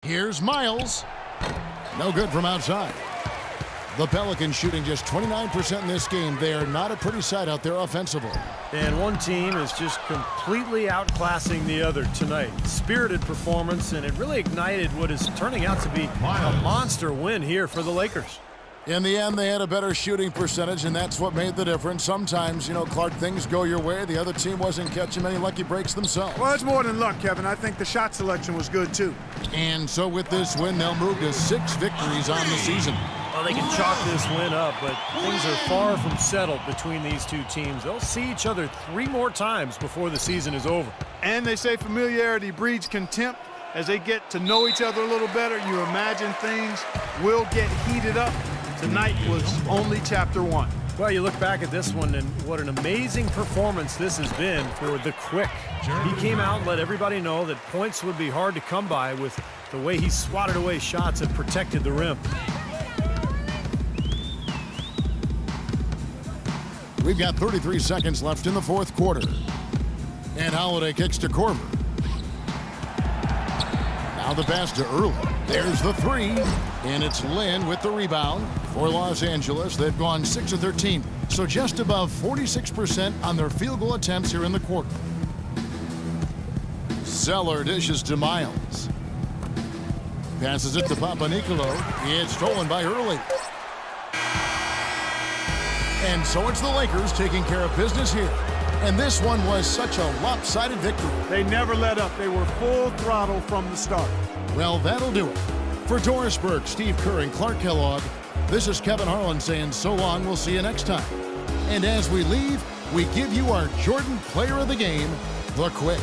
Here's Miles. No good from outside. The Pelicans shooting just 29% in this game. They are not a pretty sight out there offensively. And one team is just completely outclassing the other tonight. Spirited performance, and it really ignited what is turning out to be a monster win here for the Lakers. In the end, they had a better shooting percentage, and that's what made the difference. Sometimes, Clark, things go your way. The other team wasn't catching many lucky breaks themselves. Well, it's more than luck, Kevin. I think the shot selection was good, too. And so with this win, they'll move to 6 victories on the season. Well, they can chalk this win up, but things are far from settled between these two teams. They'll see each other 3 more times before the season is over. And they say familiarity breeds contempt. As they get to know each other a little better, you imagine things will get heated up. Tonight was only chapter 1. Well, you look back at this one, and what an amazing performance this has been for the Quick. He came out and let everybody know that points would be hard to come by with the way he swatted away shots and protected the rim. We've got 33 seconds left in the fourth quarter. And Holiday kicks to Korver. Now the pass to Early. There's the 3. And it's Lynn with the rebound for Los Angeles. They've gone 6 of 13. So just above 46% on their field goal attempts here in the quarter. Zeller dishes to Miles. Passes it to Papanikolaou. It's stolen by Early. And so it's the Lakers taking care of business here. And this one was such a lopsided victory. They never let up. They were full throttle from the start. Well, that'll do it. For Doris Burke, Steve Kerr, and Clark Kellogg, this is Kevin Harlan saying so long. We'll see you next time. And as we leave, we give you our Jordan Player of the Game, the Quick.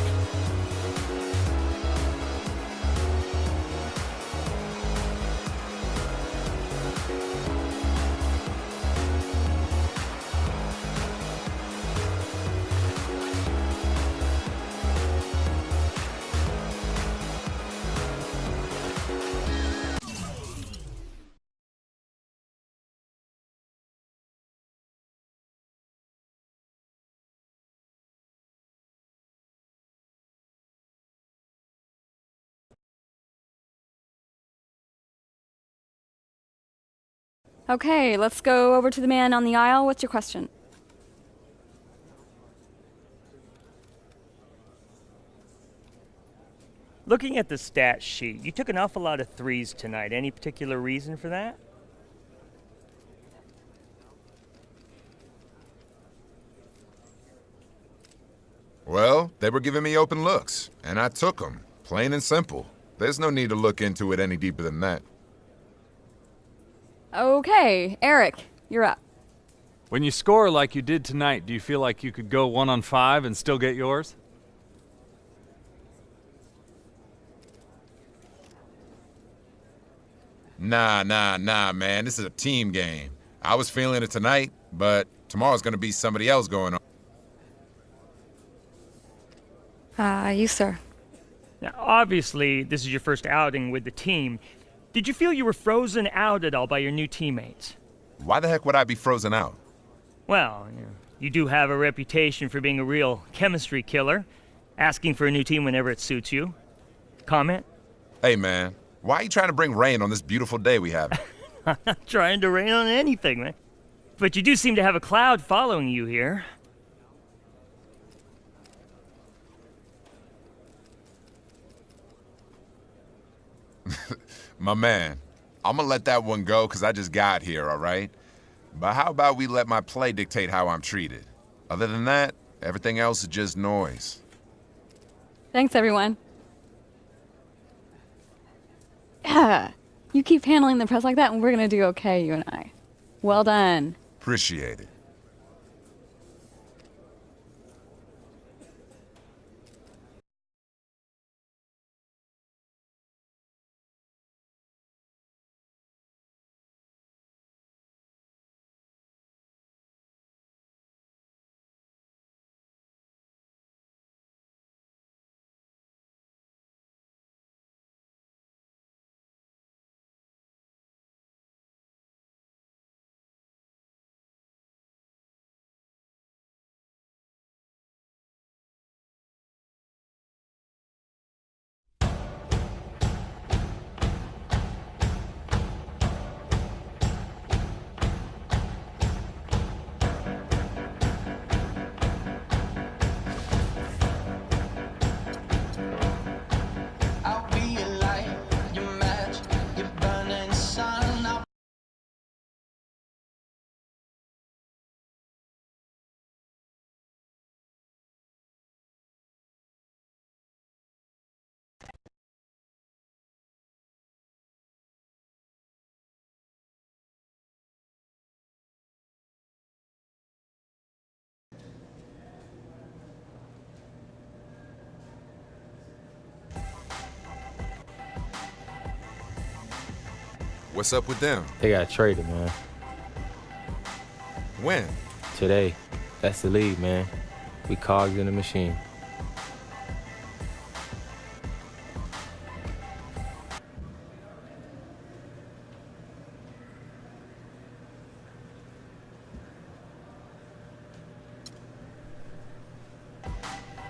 Okay, let's go over to the man on the aisle. What's your question? Looking at the stat sheet, you took an awful lot of threes tonight. Any particular reason for that? Well, they were giving me open looks, and I took them. Plain and simple. There's no need to look into it any deeper than that. Okay, Eric, you're up. When you score like you did tonight, do you feel like you could go 1 on 5 and still get yours? Nah, man. This is a team game. I was feeling it tonight, but tomorrow's gonna be somebody else going on. You, sir. Now, obviously, this is your first outing with the team. Did you feel you were frozen out at all by your new teammates? Why the heck would I be frozen out? Well, you do have a reputation for being a real chemistry killer, asking for a new team whenever it suits you. Comment? Hey, man. Why are you trying to bring rain on this beautiful day we have? I'm not trying to rain on anything, man. But you do seem to have a cloud following you here. My man, I'm gonna let that one go because I just got here, all right? But how about we let my play dictate how I'm treated? Other than that, everything else is just noise. Thanks, everyone. Yeah, you keep handling the press like that, and we're going to do okay, you and I. Well done. Appreciate it. What's up with them? They got traded, man. When? Today. That's the league, man. We cogs in the machine.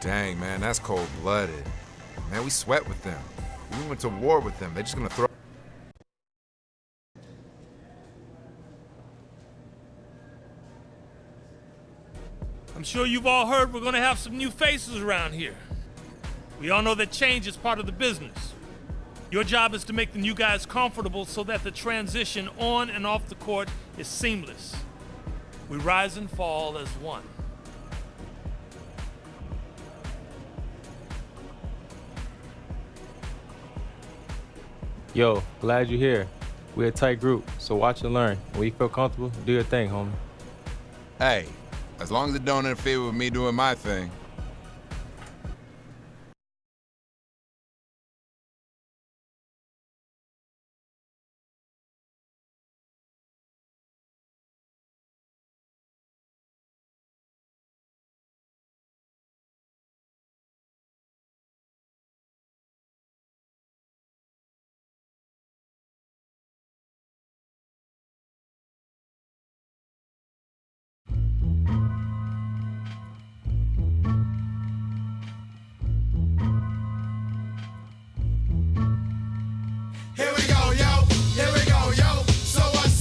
Dang, man, that's cold-blooded. Man, we sweat with them. We went to war with them. They're just gonna throw... I'm sure you've all heard we're gonna have some new faces around here. We all know that change is part of the business. Your job is to make the new guys comfortable so that the transition on and off the court is seamless. We rise and fall as one. Yo, glad you're here. We're a tight group, so watch and learn. When you feel comfortable, do your thing, homie. Hey, as long as it don't interfere with me doing my thing. Here we go, yo. Here we go, yo. So what's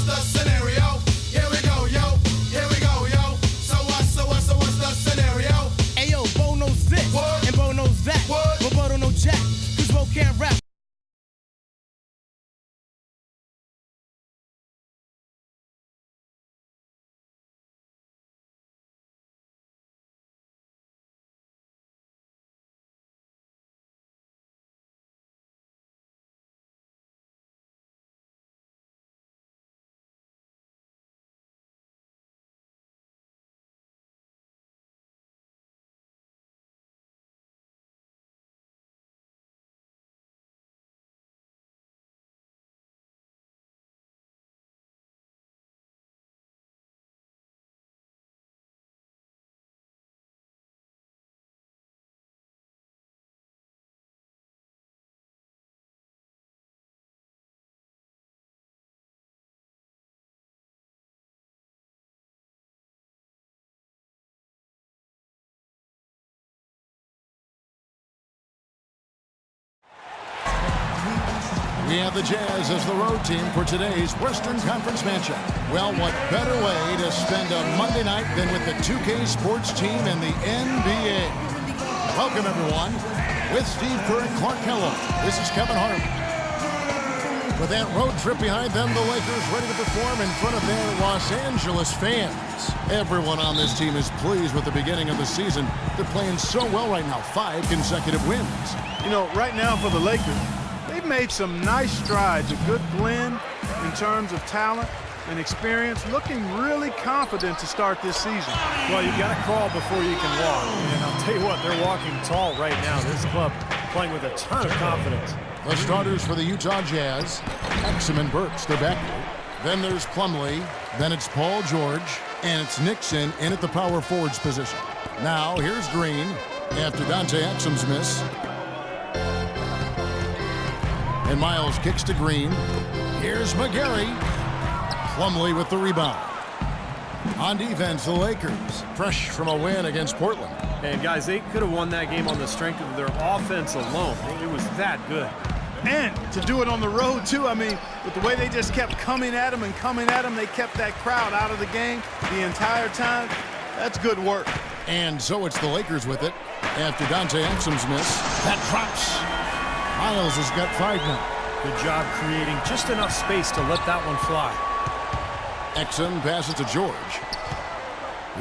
the scenario? Here we go, yo. Here we go, yo. So what's the scenario? Ayo, Bo knows this, What? and Bo knows that, What? but Bo don't know jack, cause Bo can't rap. We have the Jazz as the road team for today's Western Conference matchup. Well, what better way to spend a Monday night than with the 2K Sports team and the NBA? Welcome, everyone. With Steve Kerr and Clark Kellogg, this is Kevin Harlan. With that road trip behind them, the Lakers ready to perform in front of their Los Angeles fans. Everyone on this team is pleased with the beginning of the season. They're playing so well right now, 5 consecutive wins. You know, right now for the Lakers, they've made some nice strides, a good blend in terms of talent and experience, looking really confident to start this season. Well, you got to crawl before you can walk. And I'll tell you what, they're walking tall right now. This club playing with a ton of confidence. The starters for the Utah Jazz, Exum and Burks, they're back. Then there's Plumlee, then it's Paul George, and it's Nixon in at the power forwards position. Now, here's Green after Dante Exum's miss. And Miles kicks to Green. Here's McGarry. Plumlee with the rebound. On defense, the Lakers, fresh from a win against Portland. And guys, they could have won that game on the strength of their offense alone. It was that good. And to do it on the road, too. I mean, with the way they just kept coming at them, they kept that crowd out of the game the entire time. That's good work. And so it's the Lakers with it after Dante Exum's miss. That drops. Miles has got 5 now. Good job creating just enough space to let that one fly. Exum passes to George.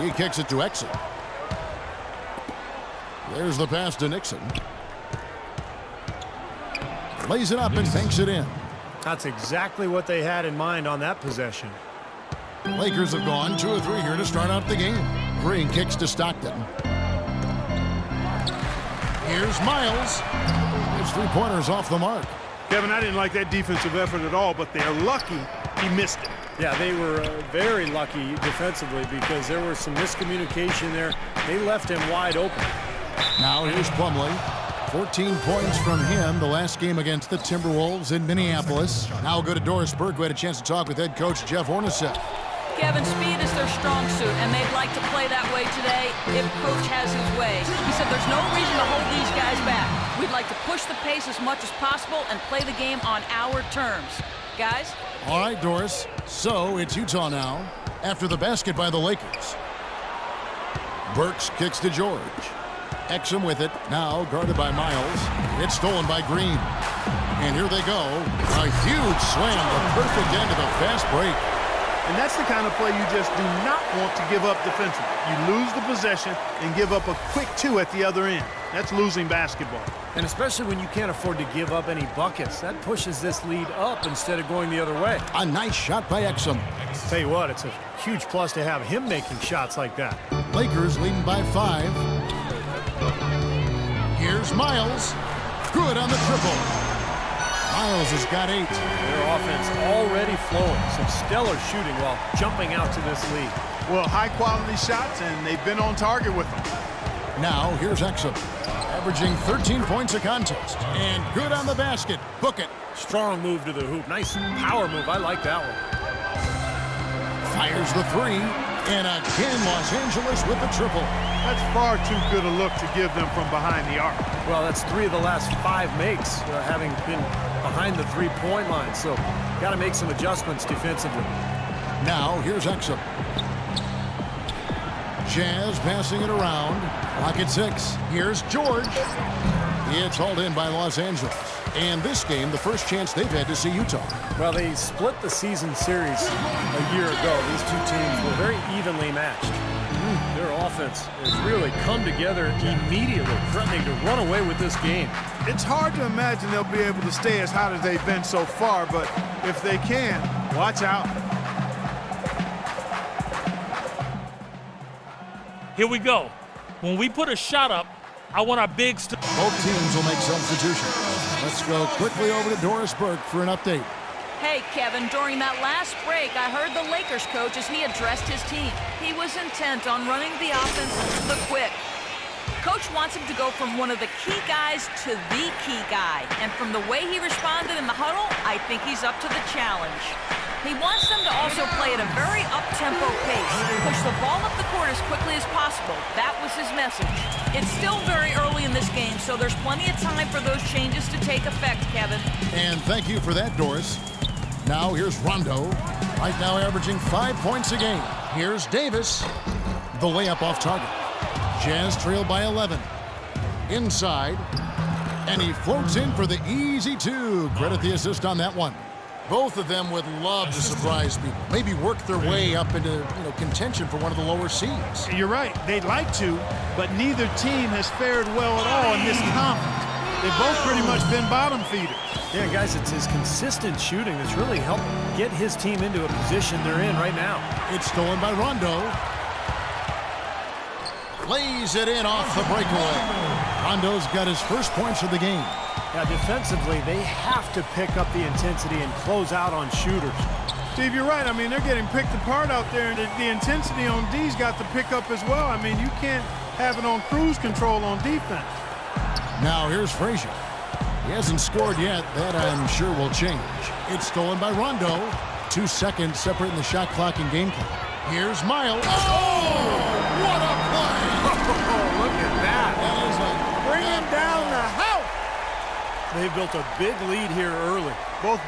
He kicks it to Exum. There's the pass to Nixon. Lays it up and banks it in. That's exactly what they had in mind on that possession. Lakers have gone 2 of 3 here to start out the game. Green kicks to Stockton. Here's Miles. His 3-pointers off the mark. Kevin, I didn't like that defensive effort at all, but they're lucky he missed it. Yeah, they were very lucky defensively because there was some miscommunication there. They left him wide open. Now here's Plumlee. 14 points from him the last game against the Timberwolves in Minneapolis. Now we'll go to Doris Burke, who had a chance to talk with head coach Jeff Hornacek. Kevin, speed is their strong suit, and they'd like to play that way today if Coach has his way. He said there's no reason to hold these guys back. We'd like to push the pace as much as possible and play the game on our terms. Guys? All right, Doris. So it's Utah now after the basket by the Lakers. Burks kicks to George. Exum with it, now guarded by Miles. It's stolen by Green. And here they go. A huge slam, the perfect end of the fast break. And that's the kind of play you just do not want to give up defensively. You lose the possession and give up a quick 2 at the other end. That's losing basketball. And especially when you can't afford to give up any buckets. That pushes this lead up instead of going the other way. A nice shot by Exum. Tell you what, it's a huge plus to have him making shots like that. Lakers leading by 5. Here's Miles. Good on the triple. Miles has got 8. Their offense already flowing. Some stellar shooting while jumping out to this lead. Well, high-quality shots, and they've been on target with them. Now, here's Exum. Averaging 13 points a contest. And good on the basket. Book it. Strong move to the hoop. Nice power move. I like that one. Fires the 3. And again, Los Angeles with the triple. That's far too good a look to give them from behind the arc. Well, that's 3 of the last 5 makes, having been behind the three-point line. So, got to make some adjustments defensively. Now, here's Exum. Jazz passing it around. Clock at 6. Here's George. It's hauled in by Los Angeles. And this game, the first chance they've had to see Utah. Well, they split the season series a year ago. These two teams were very evenly matched. Their offense has really come together immediately, threatening to run away with this game. It's hard to imagine they'll be able to stay as hot as they've been so far, but if they can, watch out. Here we go. When we put a shot up, I want our bigs to... Both teams will make substitutions. Let's go quickly over to Doris Burke for an update. Hey, Kevin, during that last break, I heard the Lakers coach as he addressed his team. He was intent on running the offense the quick. Coach wants him to go from one of the key guys to the key guy. And from the way he responded in the huddle, I think he's up to the challenge. He wants them to also play at a very up-tempo pace. Push the ball up the court as quickly as possible. That was his message. It's still very early in this game, so there's plenty of time for those changes to take effect, Kevin. And thank you for that, Doris. Now here's Rondo. Right now averaging 5 points a game. Here's Davis. The layup off target. Jazz trail by 11. Inside. And he floats in for the easy 2. Credit the assist on that one. Both of them would love to surprise people. Maybe work their way up into contention for one of the lower seeds. You're right. They'd like to, but neither team has fared well at all in this conference. They've both pretty much been bottom feeders. Yeah, guys, it's his consistent shooting that's really helped get his team into a position they're in right now. It's stolen by Rondo. Lays it in off the breakaway. Rondo's got his first points of the game. Yeah, defensively, they have to pick up the intensity and close out on shooters. Steve, you're right. I mean, they're getting picked apart out there, and the intensity on D's got to pick up as well. I mean, you can't have it on cruise control on defense. Now here's Frazier. He hasn't scored yet. That, I'm sure, will change. It's stolen by Rondo. 2 seconds separating the shot clock and game clock. Here's Miles. Oh! What a play! Oh, look at that. Bring him down the house. They've built a big lead here early. Both